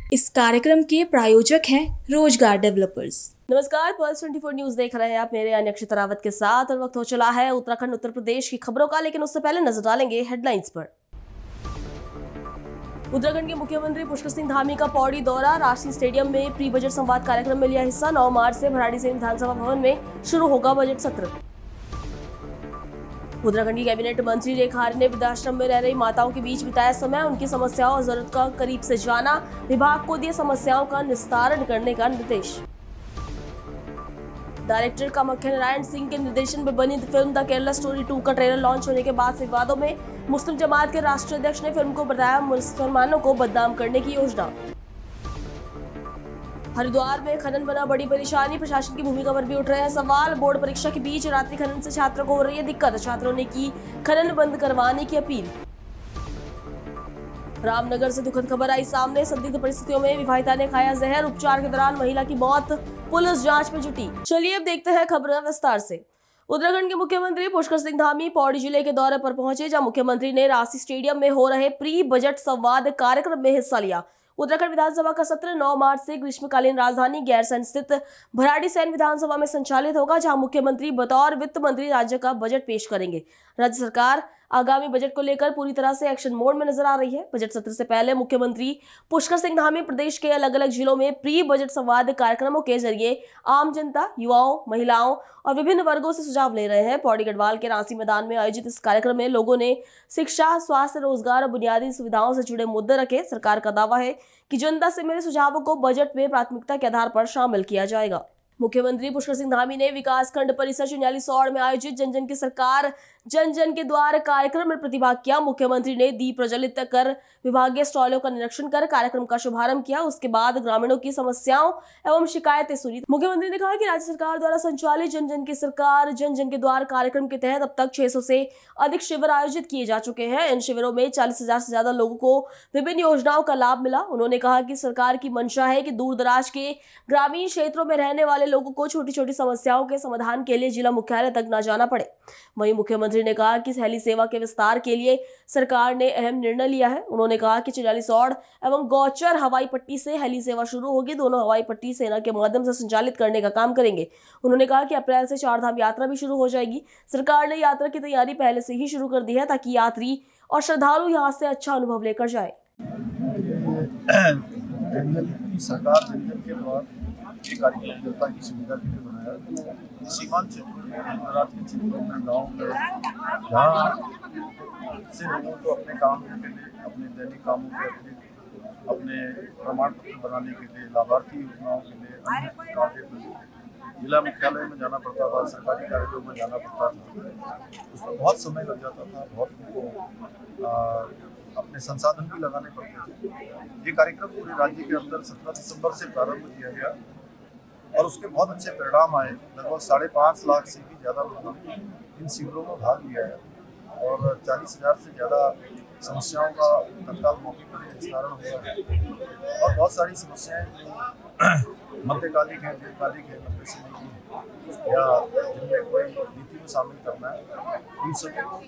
इस कार्यक्रम के प्रायोजक हैं रोजगार डेवलपर्स। नमस्कार, पल्स 24 न्यूज देख रहे हैं आप मेरे यानी अक्षिता रावत के साथ। और वक्त हो चला है उत्तराखंड उत्तर प्रदेश की खबरों का, लेकिन उससे पहले नजर डालेंगे हेडलाइंस पर। उत्तराखंड के मुख्यमंत्री पुष्कर सिंह धामी का पौड़ी दौरा, राष्ट्रीय स्टेडियम में प्री बजट संवाद कार्यक्रम में लिया हिस्सा। 9 मार्च से भराड़ीसैंण विधानसभा भवन में शुरू होगा बजट सत्र। उत्तराखंड की कैबिनेट मंत्री रेखा आर्य ने वृद्धाश्रम में रह रही माताओं के बीच बिताया समय, उनकी समस्याओं और जरूरत का करीब से जाना, विभाग को दिए समस्याओं का निस्तारण करने का निर्देश। डायरेक्टर कामाख्या नारायण सिंह के निर्देशन में बनी फिल्म द केरला स्टोरी 2 का ट्रेलर लॉन्च होने के बाद से विवादों में। मुस्लिम जमात के राष्ट्रीय अध्यक्ष ने फिल्म को बताया मुसलमानों को बदनाम करने की योजना। हरिद्वार में खनन बना बड़ी परेशानी, प्रशासन की भूमिका पर भी उठ रहे हैं सवाल। बोर्ड परीक्षा के बीच रात्रि खनन से छात्रों को हो रही है दिक्कत, छात्रों ने की खनन बंद करवाने की अपील। रामनगर से दुखद खबर आई सामने, संदिग्ध परिस्थितियों में विवाहिता ने खाया जहर, उपचार के दौरान महिला की मौत, पुलिस जांच में जुटी। चलिए अब देखते हैं खबरें विस्तार से। उत्तराखंड के मुख्यमंत्री पुष्कर सिंह धामी पौड़ी जिले के दौरे पर पहुंचे, जहां मुख्यमंत्री ने राष्ट्रीय स्टेडियम में हो रहे प्री बजट संवाद कार्यक्रम में हिस्सा लिया। उत्तराखंड विधानसभा का सत्र 9 मार्च से ग्रीष्मकालीन राजधानी गैरसैंण स्थित भराड़ीसैंण विधानसभा में संचालित होगा, जहां मुख्यमंत्री बतौर वित्त मंत्री राज्य का बजट पेश करेंगे। राज्य सरकार आगामी बजट को लेकर पूरी तरह से एक्शन मोड में नजर आ रही है। बजट सत्र से पहले मुख्यमंत्री पुष्कर सिंह धामी प्रदेश के अलग अलग जिलों में प्री बजट संवाद कार्यक्रमों के जरिए आम जनता, युवाओं, महिलाओं और विभिन्न वर्गों से सुझाव ले रहे हैं। पौड़ी गढ़वाल के रांसी मैदान में आयोजित इस कार्यक्रम में लोगों ने शिक्षा, स्वास्थ्य, रोजगार और बुनियादी सुविधाओं से जुड़े मुद्दे रखे। सरकार का दावा है कि जनता से मिले सुझावों को बजट में प्राथमिकता के आधार पर शामिल किया जाएगा। मुख्यमंत्री पुष्कर सिंह धामी ने विकासखंड परिसर चिन्यालीसौड़ में आयोजित जन जन की सरकार जन जन के द्वार कार्यक्रम में प्रतिभाग किया। मुख्यमंत्री ने दीप प्रज्वलित कर विभागीय स्टॉलों का निरीक्षण कर कार्यक्रम का शुभारंभ किया। उसके बाद ग्रामीणों की समस्याओं एवं शिकायतें सुनी। मुख्यमंत्री ने कहा कि राज्य सरकार द्वारा संचालित जन जन की सरकार जन जन के द्वार कार्यक्रम के तहत अब तक 600 से अधिक शिविर आयोजित किए जा चुके हैं। इन शिविरों में 40,000 से ज्यादा लोगों को विभिन्न योजनाओं का लाभ मिला। उन्होंने कहा कि सरकार की मंशा है कि दूर दराज के ग्रामीण क्षेत्रों में रहने वाले लोगों को छोटी छोटी समस्याओं के समाधान के लिए जिला मुख्यालय तक न जाना पड़े। वहीं मुख्यमंत्री ने कहा कि हेली सेवा के विस्तार के लिए सरकार ने अहम निर्णय लिया है। उन्होंने कहा कि चिन्यालीसौड़ एवं गौचर हवाई पट्टी से हेली सेवा शुरू होगी। दोनों हवाई पट्टी सेना के माध्यम से संचालित करने का काम करेंगे। उन्होंने कहा कि अप्रैल से 4 धाम यात्रा भी शुरू हो जाएगी। सरकार ने यात्रा की तैयारी पहले से ही शुरू कर दी है, ताकि यात्री और श्रद्धालु यहाँ से अच्छा अनुभव लेकर जाए। सरकार जन के बाद ये कार्यक्रम जनता की सुविधा के लिए बनाया। सीमांत क्षेत्रों में गाँव में जहाँ से लोगों को अपने काम के लिए, अपने दैनिक कामों के लिए, अपने प्रमाण पत्र बनाने के लिए, लाभार्थी योजनाओं के लिए, अन्य कार्य के लिए जिला मुख्यालय में जाना पड़ता था, सरकारी कार्यालयों में जाना पड़ता था। उसमें बहुत समय लग जाता था, बहुत उनको अपने संसाधन भी लगाने पड़ते थे। ये कार्यक्रम पूरे राज्य के अंदर 17 दिसंबर से प्रारंभ किया गया और उसके बहुत अच्छे परिणाम आए। लगभग 5.5 लाख से भी ज़्यादा लोगों ने इन शिविरों में भाग लिया है और 40,000 से ज़्यादा समस्याओं का तत्काल मौके पर निस्तारण हुआ है। और बहुत सारी समस्याएं मध्यकालिक है, दीर्घकालिक है, लंबे समय की है या जिनमें कोई नीति में शामिल करना है, इन सभी को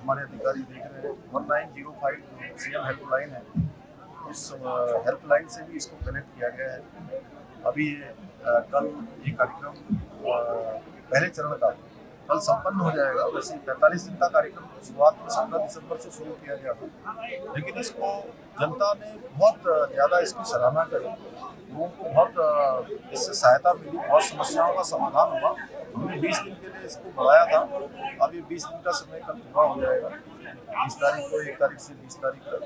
हमारे अधिकारी देख रहे हैं। 1905 सीएम हेल्पलाइन है, उस हेल्पलाइन से भी इसको कनेक्ट किया गया है। अभी कल ये कार्यक्रम पहले चरण का कल संपन्न हो जाएगा। वैसे 45 दिन का कार्यक्रम शुरुआत में 17 दिसंबर से शुरू किया गया था, लेकिन इसको जनता ने बहुत ज़्यादा इसकी सराहना करी। लोगों को बहुत इससे सहायता मिली, बहुत समस्याओं का समाधान हुआ। हमने 20 दिन के लिए इसको बढ़ाया था, अब ये 20 दिन का समय कल पूरा हो जाएगा। 20 तारीख को 1 तारीख से 20 तारीख तक,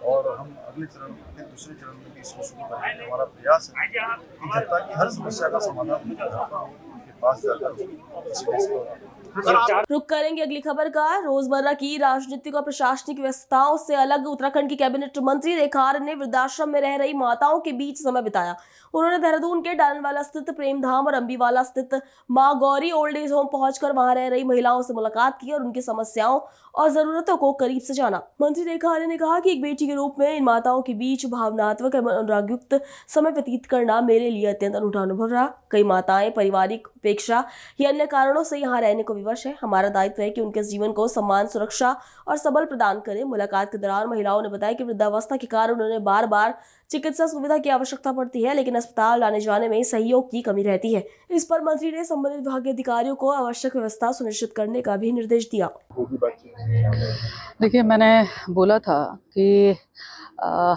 और हम अगले चरण के दूसरे चरण में भी इसको शुरू करेंगे। हमारा प्रयास है कि जनता की हर समस्या का समाधान उनके पास जाकर रुक करेंगे अगली खबर का। रोजमर्रा की राजनीतिक और प्रशासनिक व्यस्तताओं से अलग उत्तराखंड की कैबिनेट मंत्री रेखा आर्य ने वृद्धाश्रम में रह रही माताओं के बीच समय बिताया। उन्होंने देहरादून के डालनवाला स्थित प्रेमधाम और अंबीवाला स्थित मां गौरी ओल्ड एज होम पहुंचकर वहां रह रही महिलाओं से मुलाकात की और उनकी समस्याओं और जरूरतों को करीब से जाना। मंत्री रेखा आर्य ने कहा कि एक बेटी के रूप में इन माताओं के बीच भावनात्मक एवं अनुरागयुक्त समय व्यतीत करना मेरे लिए अत्यंत अनूठा अनुभव रहा। कई माताएं पारिवारिक उपेक्षा या अन्य कारणों से यहाँ रहने को विवश है। हमारा दायित्व है कि उनके जीवन को सम्मान, सुरक्षा और सबल प्रदान करें। मुलाकात के दौरान महिलाओं ने बताया कि वृद्धावस्था के कारण उन्हें बार बार चिकित्सा सुविधा की आवश्यकता पड़ती है, लेकिन अस्पताल लाने जाने में सहयोग की कमी रहती है। इस पर मंत्री ने संबंधित विभागीय अधिकारियों को आवश्यक व्यवस्था सुनिश्चित करने का भी निर्देश दिया। देखिए, मैंने बोला था कि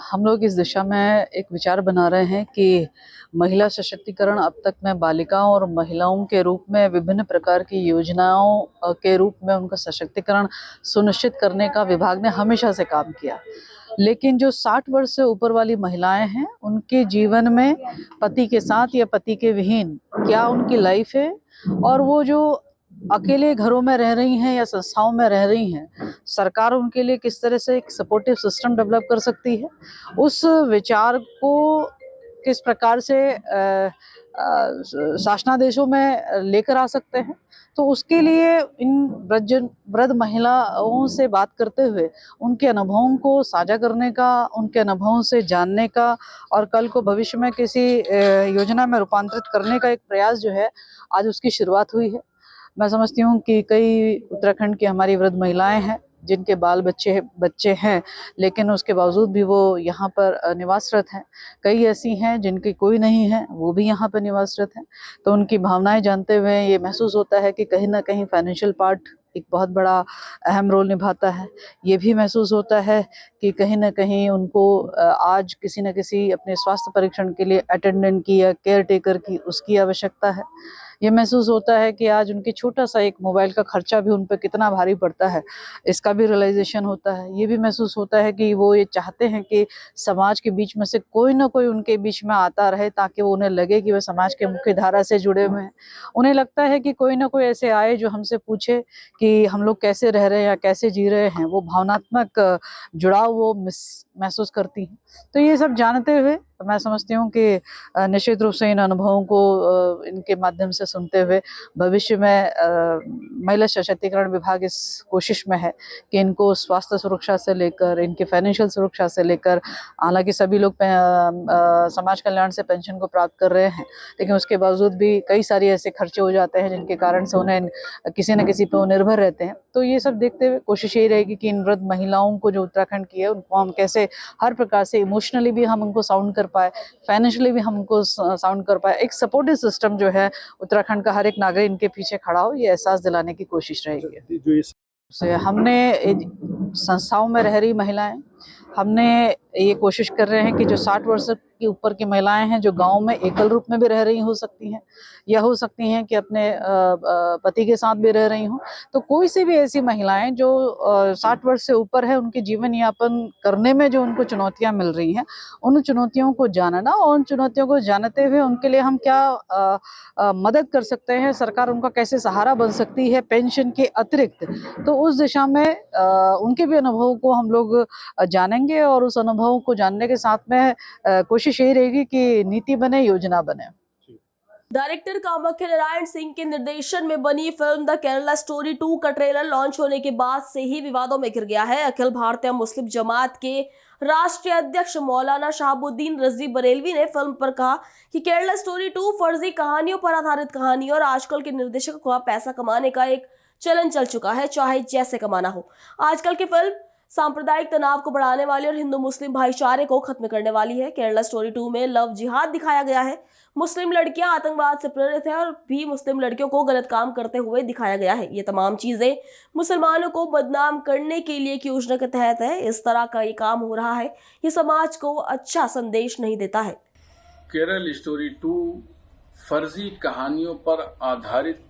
हम लोग इस दिशा में एक विचार बना रहे हैं कि महिला सशक्तिकरण, अब तक में बालिकाओं और महिलाओं के रूप में विभिन्न प्रकार की योजनाओं के रूप में उनका सशक्तिकरण सुनिश्चित करने का विभाग ने हमेशा से काम किया। लेकिन जो 60 वर्ष से ऊपर वाली महिलाएं हैं, उनके जीवन में पति के साथ या पति के विहीन क्या उनकी लाइफ है, और वो जो अकेले घरों में रह रही हैं या संस्थाओं में रह रही हैं, सरकार उनके लिए किस तरह से एक सपोर्टिव सिस्टम डेवलप कर सकती है, उस विचार को किस प्रकार से शासनादेशों में लेकर आ सकते हैं। तो उसके लिए इन वृद्ध महिलाओं से बात करते हुए उनके अनुभवों को साझा करने का, उनके अनुभवों से जानने का और कल को भविष्य में किसी योजना में रूपांतरित करने का एक प्रयास जो है, आज उसकी शुरुआत हुई है। मैं समझती हूँ कि कई उत्तराखंड की हमारी वृद्ध महिलाएं हैं जिनके बाल बच्चे हैं, लेकिन उसके बावजूद भी वो यहाँ पर निवासरत हैं। कई ऐसी हैं जिनकी कोई नहीं है, वो भी यहाँ पर निवासरत हैं। तो उनकी भावनाएं जानते हुए ये महसूस होता है कि कहीं ना कहीं फाइनेंशियल पार्ट एक बहुत बड़ा अहम रोल निभाता है। ये भी महसूस होता है कि कहीं ना कहीं उनको आज किसी न किसी अपने स्वास्थ्य परीक्षण के लिए अटेंडेंट की या केयर टेकर की उसकी आवश्यकता है। ये महसूस होता है कि आज उनकी छोटा सा एक मोबाइल का खर्चा भी उन पर कितना भारी पड़ता है, इसका भी रियलाइजेशन होता है। ये भी महसूस होता है कि वो ये चाहते हैं कि समाज के बीच में से कोई ना कोई उनके बीच में आता रहे, ताकि वो उन्हें लगे कि वे समाज के मुख्य धारा से जुड़े हुए हैं। उन्हें लगता है कि कोई ना कोई ऐसे आए जो हमसे पूछे कि हम लोग कैसे रह रहे हैं या कैसे जी रहे हैं। वो भावनात्मक जुड़ाव वो महसूस करती हैं। तो ये सब जानते हुए मैं समझती हूँ कि निश्चित रूप से इन अनुभवों को इनके माध्यम से सुनते हुए भविष्य में महिला सशक्तिकरण विभाग इस कोशिश में है कि इनको स्वास्थ्य सुरक्षा से लेकर इनके फाइनेंशियल सुरक्षा से लेकर, हालांकि सभी लोग समाज कल्याण से पेंशन को प्राप्त कर रहे हैं, लेकिन उसके बावजूद भी कई सारे ऐसे खर्चे हो जाते हैं जिनके कारण से उन्हें किसी न किसी पर निर्भर रहते हैं। तो ये सब देखते हुए कोशिश यही रहेगी कि इन वृद्ध महिलाओं को जो उत्तराखंड की है, उनको हम कैसे हर प्रकार से इमोशनली भी हम उनको साउंड कर पाए, फाइनेंशियली भी हम उनको साउंड कर पाए। एक सपोर्टिव सिस्टम जो है उत्तराखंड का हर एक नागरिक इनके पीछे खड़ा हो, ये एहसास दिलाने की कोशिश रहेगी। हमने संस्थाओं में रह रही महिलाएं, हमने ये कोशिश कर रहे हैं कि जो 60 वर्ष के ऊपर की महिलाएं हैं, जो गांव में एकल रूप में भी रह रही हो सकती हैं या हो सकती हैं कि अपने पति के साथ भी रह रही हों, तो कोई सी भी ऐसी महिलाएं जो 60 वर्ष से ऊपर है, उनके जीवन यापन करने में जो उनको चुनौतियां मिल रही हैं, उन चुनौतियों को जानना और उन चुनौतियों को जानते हुए उनके लिए हम क्या मदद कर सकते हैं, सरकार उनका कैसे सहारा बन सकती है पेंशन के अतिरिक्त। तो उस दिशा में उनके भी अनुभवों को हम लोग जानेंगे और उस अनुभवों को जानने के साथ में कोशिश यही रहेगी कि नीति बने, योजना बने। डायरेक्टर कामाख्या नारायण सिंह के निर्देशन में बनी फिल्म द केरला स्टोरी 2 का ट्रेलर लॉन्च होने के बाद से ही विवादों में घिर गया है। अखिल भारतीय मुस्लिम जमात के राष्ट्रीय अध्यक्ष मौलाना शहाबुद्दीन रजवी बरेलवी ने फिल्म पर कहा कि केरला स्टोरी 2 फर्जी कहानियों पर आधारित कहानी और आजकल के निर्देशकों का पैसा कमाने का एक चलन चल चुका है, चाहे जैसे कमाना हो। आजकल की फिल्म सांप्रदायिक तनाव को बढ़ाने वाली और हिंदू मुस्लिम भाईचारे को खत्म करने वाली है। केरला स्टोरी 2 में लव जिहाद दिखाया गया है। मुस्लिम लड़कियां आतंकवाद से प्रेरित है और भी मुस्लिम लड़कियों को गलत काम करते हुए दिखाया गया है। ये तमाम चीजें मुसलमानों को बदनाम करने के लिए की योजना के तहत है। इस तरह का ये काम हो रहा है, ये समाज को अच्छा संदेश नहीं देता है। केरल स्टोरी 2 फर्जी कहानियों पर आधारित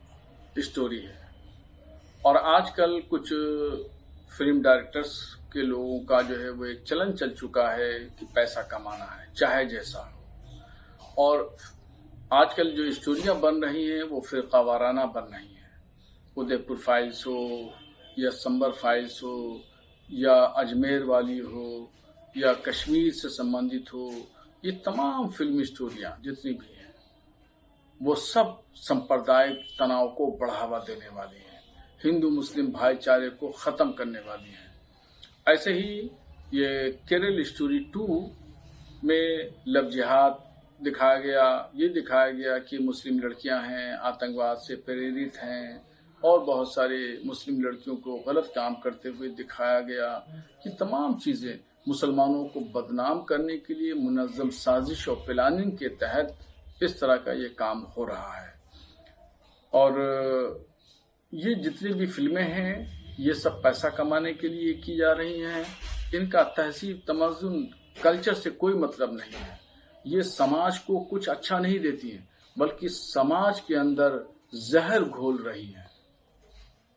स्टोरी है और आजकल कुछ फिल्म डायरेक्टर्स के लोगों का जो है वो एक चलन चल चुका है कि पैसा कमाना है चाहे जैसा हो। और आजकल जो स्टोरियां बन रही हैं वो फिरका वाराना बन रही हैं। उदयपुर फाइल्स हो या संबर फाइल्स हो या अजमेर वाली हो या कश्मीर से संबंधित हो, ये तमाम फिल्मी स्टोरियां जितनी भी हैं वो सब सांप्रदायिक तनाव को बढ़ावा देने वाली हैं, हिंदू मुस्लिम भाईचारे को खत्म करने वाली हैं। ऐसे ही ये केरल स्टोरी 2 में लव जिहाद दिखाया गया, ये दिखाया गया कि मुस्लिम लड़कियां हैं, आतंकवाद से प्रेरित हैं और बहुत सारे मुस्लिम लड़कियों को गलत काम करते हुए दिखाया गया कि तमाम चीज़ें मुसलमानों को बदनाम करने के लिए मुनज़्ज़म साजिश और प्लानिंग के तहत इस तरह का ये काम हो रहा है। और ये जितनी भी फिल्में हैं ये सब पैसा कमाने के लिए की जा रही हैं। इनका तहजीब, तमद्दुन, कल्चर से कोई मतलब नहीं है। ये समाज को कुछ अच्छा नहीं देती हैं, बल्कि समाज के अंदर जहर घोल रही हैं।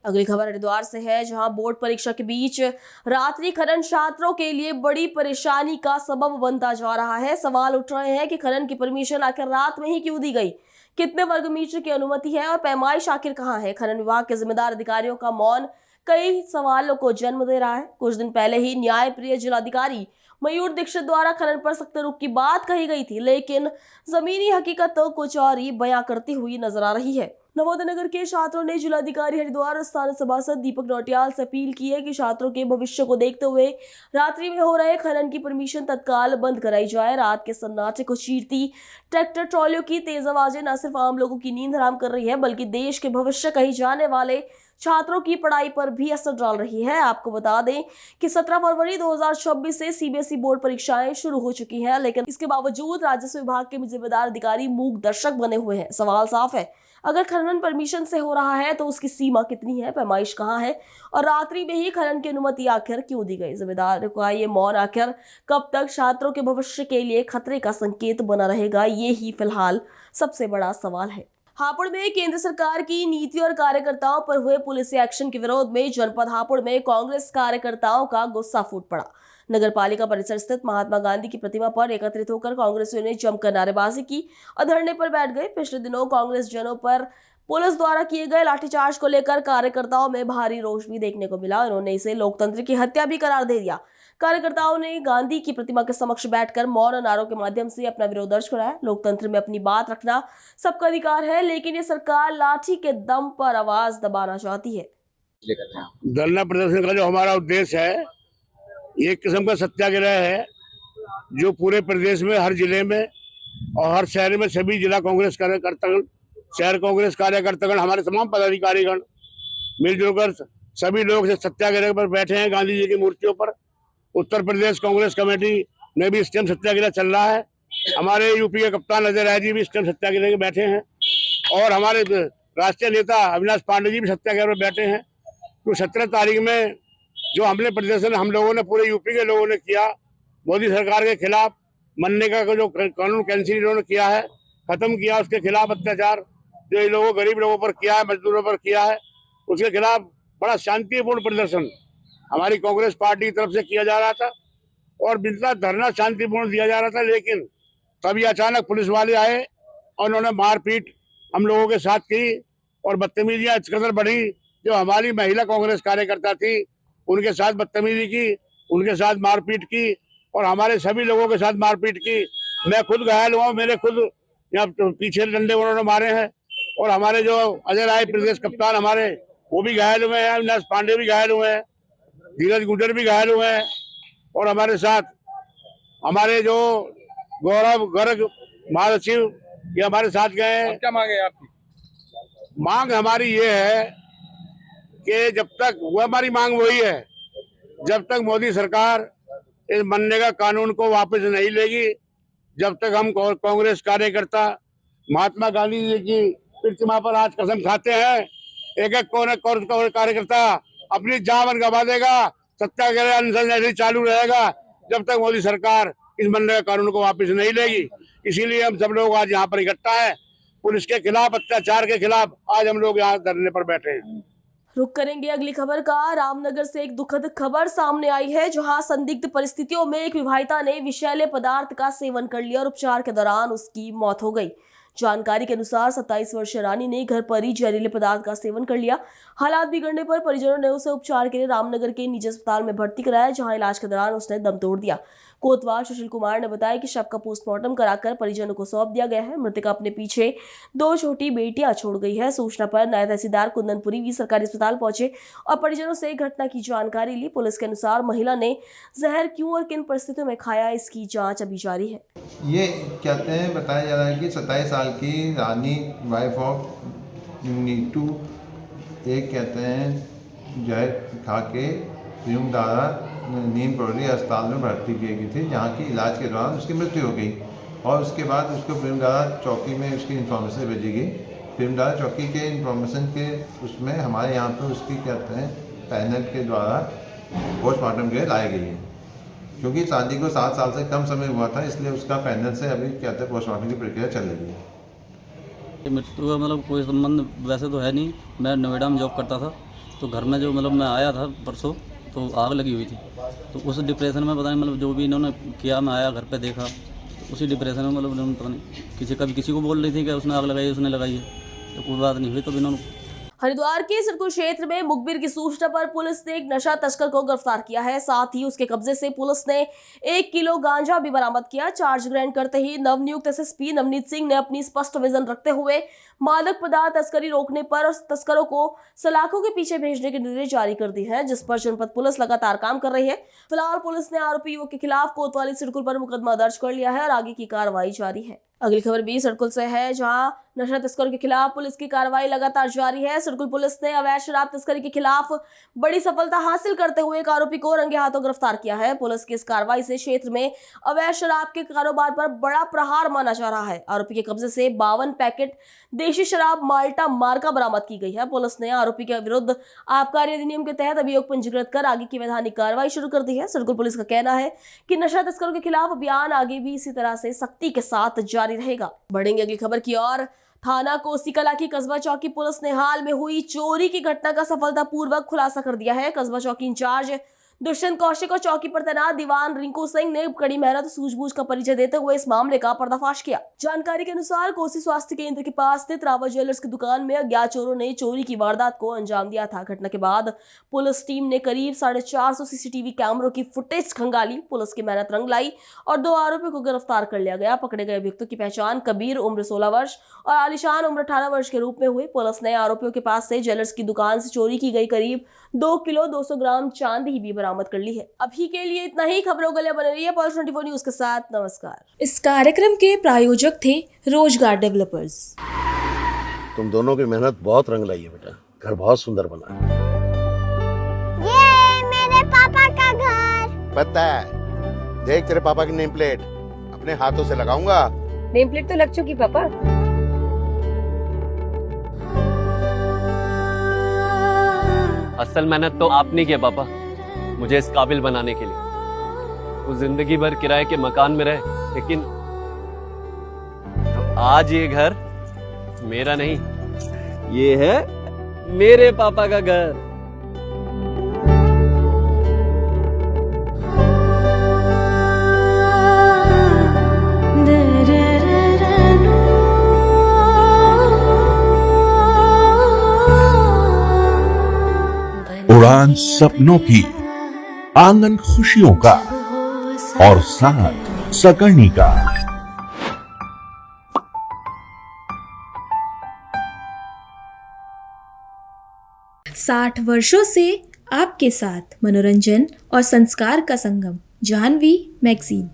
अगली खबर हरिद्वार से है, जहां बोर्ड परीक्षा के बीच रात्रि खनन छात्रों के लिए बड़ी परेशानी का सबब बनता जा रहा है। सवाल उठ रहे हैं कि खनन की परमिशन आखिर रात में ही क्यों दी गई, कितने वर्ग मीटर की अनुमति है और पैमाइश आखिर कहां है। खनन विभाग के जिम्मेदार अधिकारियों का मौन कई सवालों को जन्म दे रहा है। कुछ दिन पहले ही न्यायप्रिय जिलाधिकारी मयूर दीक्षित द्वारा खनन पर सख्त रुख की बात कही गई थी, लेकिन जमीनी हकीकत तो कुछ और ही बयां करती हुई नजर आ रही है। नवोदय नगर के छात्रों ने जिलाधिकारी हरिद्वार और स्थानीय सभासद दीपक नौटियाल से अपील की है कि छात्रों के भविष्य को देखते हुए रात्रि में हो रहे खनन की परमिशन तत्काल बंद कराई जाए। रात के सन्नाटे को चीरती ट्रैक्टर ट्रॉलियों की तेज आवाजें न सिर्फ आम लोगों की नींद हराम कर रही है, बल्कि देश के भविष्य कही जाने वाले छात्रों की पढ़ाई पर भी असर डाल रही है। आपको बता दें कि 17 फरवरी 2026 से सीबीएसई बोर्ड परीक्षाएं शुरू हो चुकी हैं, लेकिन इसके बावजूद राजस्व विभाग के जिम्मेदार अधिकारी मूक दर्शक बने हुए हैं। सवाल साफ है, अगर खनन परमिशन से हो रहा है तो उसकी सीमा कितनी है, पैमाइश कहाँ है और रात्रि में ही खनन की अनुमति आखिर क्यों दी गई। जिम्मेदार का ये मौन आखिर कब तक छात्रों के भविष्य के लिए खतरे का संकेत बना रहेगा, ये ही फिलहाल सबसे बड़ा सवाल है। हापुड़ में केंद्र सरकार की नीति और कार्यकर्ताओं पर हुए पुलिस एक्शन के विरोध में जनपद हापुड़ में कांग्रेस कार्यकर्ताओं का गुस्सा फूट पड़ा। नगर पालिका परिसर स्थित महात्मा गांधी की प्रतिमा पर एकत्रित होकर कांग्रेसियों ने जमकर नारेबाजी की और धरने पर बैठ गए। पिछले दिनों कांग्रेस जनों पर पुलिस द्वारा किए गए लाठीचार्ज को लेकर कार्यकर्ताओं में भारी रोष भी देखने को मिला। उन्होंने इसे लोकतंत्र की हत्या भी करार दे दिया। कार्यकर्ताओं ने गांधी की प्रतिमा के समक्ष बैठकर मौन और नारों के माध्यम से अपना विरोध दर्ज कराया। लोकतंत्र में अपनी बात रखना सबका अधिकार है, लेकिन ये सरकार लाठी के दम पर आवाज दबाना चाहती है। धरना प्रदर्शन का जो हमारा उद्देश्य है, ये एक किस्म का सत्याग्रह है जो पूरे प्रदेश में, हर जिले में और हर शहर में सभी जिला कांग्रेस कार्यकर्तागण, शहर कांग्रेस कार्यकर्तागण, हमारे तमाम पदाधिकारीगण मिलजुल कर सभी लोग सत्याग्रह पर बैठे हैं। गांधी जी की मूर्तियों पर उत्तर प्रदेश कांग्रेस कमेटी में भी इस टाइम सत्याग्रह चल रहा है। हमारे यूपी के कप्तान अजय राय जी भी इस टाइम सत्याग्रह में बैठे हैं और हमारे राष्ट्रीय नेता अविनाश पांडे जी भी सत्याग्रह में बैठे हैं। तो 17 तारीख में जो हमले प्रदर्शन हम लोगों ने, पूरे यूपी के लोगों ने किया, मोदी सरकार के खिलाफ मनने का जो कानून कैंसिल इन्होंने किया है, खत्म किया, उसके खिलाफ अत्याचार जो इन लोगों, गरीब लोगों पर किया है, मजदूरों पर किया है, उसके खिलाफ बड़ा शांतिपूर्ण प्रदर्शन हमारी कांग्रेस पार्टी की तरफ से किया जा रहा था और बिल्कुल धरना शांतिपूर्ण दिया जा रहा था। लेकिन तभी अचानक पुलिस वाले आए और उन्होंने मारपीट हम लोगों के साथ की और बदतमीजियां इस कदर बढ़ी। जो हमारी महिला कांग्रेस कार्यकर्ता थी उनके साथ बदतमीजी की, उनके साथ मारपीट की और हमारे सभी लोगों के साथ मारपीट की। मैं खुद घायल हुआ, मेरे खुद यहाँ पीछे डंडे उन्होंने मारे हैं और हमारे जो अजय राय प्रदेश कप्तान हमारे, वो भी घायल हुए हैं, अविनाश पांडे भी घायल हुए हैं, धीरज गुजर भी घायल हुए हैं और हमारे साथ हमारे जो गौरव गर्ग महासचिव ये हमारे साथ गए हैं। क्या मांग है आपकी? मांग हमारी ये है कि जब तक, वो हमारी मांग वही है, जब तक मोदी सरकार इस मनरेगा कानून को वापस नहीं लेगी, जब तक हम कांग्रेस कार्यकर्ता महात्मा गांधी जी की प्रतिमा पर आज कसम खाते हैं, एक एक कार्यकर्ता अपनी जान गंवा देगा। सत्याग्रह अनशन ऐसे चालू रहेगा जब तक मोदी सरकार इस मनरेगा कानून को वापस नहीं लेगी। इसीलिए हम सब लोग आज यहाँ पर इकट्ठा है, पुलिस के खिलाफ, अत्याचार के खिलाफ आज हम लोग यहाँ धरने पर बैठे हैं। रुक करेंगे अगली खबर का। रामनगर से एक दुखद खबर सामने आई है, जहां संदिग्ध परिस्थितियों में एक विवाहिता ने विषैले पदार्थ का सेवन कर लिया और उपचार के दौरान उसकी मौत हो गई। जानकारी के अनुसार 27 वर्षीय रानी ने घर पर ही जहरीले पदार्थ का सेवन कर लिया। हालात बिगड़ने पर परिजनों ने उसे उपचार के लिए रामनगर के निजी अस्पताल में भर्ती कराया, जहां इलाज के दौरान उसने दम तोड़ दिया। कोतवाल सुशील कुमार ने बताया कि शव का पोस्टमार्टम कराकर परिजनों को सौंप दिया गया है। मृतका अपने पीछे 2 छोटी बेटियां छोड़ गई है। सूचना पर नायब तहसीलदार कुंदनपुरी भी सरकारी अस्पताल पहुंचे और परिजनों से घटना की जानकारी ली। पुलिस के अनुसार महिला ने जहर क्यों और किन परिस्थितियों में खाया, इसकी जांच अभी जारी है। ये कहते हैं, बताया जा रहा है कि 27 साल की रानी वाइफ ऑफ नीटू एक कहते हैं जहर खा के फ्यूम द्वारा नीम परोली अस्पताल में भर्ती की गई थी, जहाँ की इलाज के दौरान उसकी मृत्यु हो गई और उसके बाद उसको फ्यूम द्वारा चौकी में उसकी इन्फॉर्मेशन भेजी गई। फ्यूम द्वारा चौकी के इन्फॉर्मेशन के उसमें हमारे यहाँ पे उसकी कहते हैं पैनल के द्वारा पोस्टमार्टम के लिए लाई गई है, क्योंकि शादी को 7 साल से कम समय हुआ था, इसलिए उसका पैनल से अभी कहते हैं पोस्टमार्टम की प्रक्रिया चल रही है। मृत्यु का मतलब कोई संबंध वैसे तो है नहीं। मैं नोएडा में जॉब करता था, तो घर में जो मतलब मैं आया था परसों, तो आग लगी हुई थी। तो उस डिप्रेशन में पता नहीं मतलब जो भी इन्होंने किया, मैं आया घर पे देखा, तो उसी डिप्रेशन में मतलब इन्होंने पता नहीं किसी को बोल रही थी कि उसने आग लगाई, उसने लगाई है, तो कोई बात नहीं हुई। तो इन्होंने हरिद्वार के सिरकुल क्षेत्र में मुखबिर की सूचना पर पुलिस ने एक नशा तस्कर को गिरफ्तार किया है। साथ ही उसके कब्जे से पुलिस ने 1 किलो गांजा भी बरामद किया। चार्ज ग्रहण करते ही नवनियुक्त एसएसपी नवनीत सिंह ने अपनी स्पष्ट विजन रखते हुए मादक पदार्थ तस्करी रोकने पर और तस्करों को सलाखों के पीछे भेजने के निर्देश जारी कर दिए हैं, जिस पर जनपद पुलिस लगातार काम कर रही है। फिलहाल पुलिस ने आरोपी युवक के खिलाफ कोतवाली सिरकुल पर मुकदमा दर्ज कर लिया है और आगे की कार्रवाई जारी है। अगली खबर भी सिरकुल से है, जहां नशा तस्करों के खिलाफ पुलिस की कार्रवाई लगातार जारी है। सिरकुल पुलिस ने अवैध शराब तस्करी के खिलाफ बड़ी सफलता हासिल करते हुए एक आरोपी को रंगे हाथों गिरफ्तार किया है। पुलिस की इस कार्रवाई से क्षेत्र में अवैध शराब के कारोबार पर बड़ा प्रहार माना जा रहा है। आरोपी के कब्जे से 52 पैकेट देशी शराब माल्टा मार्का बरामद की गई है। पुलिस ने आरोपी के विरुद्ध आबकारी अधिनियम के तहत अभियोग पंजीकृत कर आगे की वैधानिक कार्रवाई शुरू कर दी है। सिरकुल पुलिस का कहना है कि नशा तस्करों के खिलाफ अभियान आगे भी इसी तरह से सख्ती के साथ जारी रहेगा। बढ़ेंगे अगली खबर की ओर। थाना कोसीकला की कस्बा चौकी पुलिस ने हाल में हुई चोरी की घटना का सफलतापूर्वक खुलासा कर दिया है। कस्बा चौकी इंचार्ज दुष्यंत कौशिक और चौकी पर तैनात दीवान रिंकू सिंह ने कड़ी मेहनत और सूझबूझ का परिचय देते हुए इस मामले का पर्दाफाश किया। जानकारी के अनुसार कोसी स्वास्थ्य केंद्र के पास स्थित रावत ज्वेलर्स की दुकान में अज्ञात चोरों ने चोरी की वारदात को अंजाम दिया था। घटना के बाद पुलिस टीम ने करीब 450 सीसीटीवी कैमरों की फुटेज खंगाली। पुलिस की मेहनत रंग लाई और 2 आरोपियों को गिरफ्तार कर लिया गया। पकड़े गए अभियुक्तों की पहचान कबीर उम्र 16 वर्ष और आलिशान उम्र 18 वर्ष के रूप में हुई। पुलिस ने आरोपियों के पास से ज्वेलर्स की दुकान से चोरी की गई करीब 2 किलो 200 ग्राम चांदी भी बरामद कर ली है। अभी के लिए इतना ही। खबरों के लिए बने रहिए पल्स 24 न्यूज के साथ। नमस्कार। इस कार्यक्रम के प्रायोजक थे रोजगार डेवलपर्स। तुम दोनों की मेहनत बहुत रंग लाई है बेटा, घर बहुत सुंदर बना है। ये मेरे पापा का घर। पता है, देख तेरे पापा की नेम प्लेट अपने हाथों से लगाऊंगा। नेम प्लेट तो लग चुकी पापा। असल मेहनत तो आपने किया पापा, मुझे इस काबिल बनाने के लिए। वो जिंदगी भर किराए के मकान में रहे, लेकिन तो आज ये घर मेरा नहीं, ये है मेरे पापा का घर। उड़ान सपनों की, आंगन खुशियों का और साथ सकर्णी का। 60 वर्षों से आपके साथ मनोरंजन और संस्कार का संगम, जाह्नवी मैगजीन।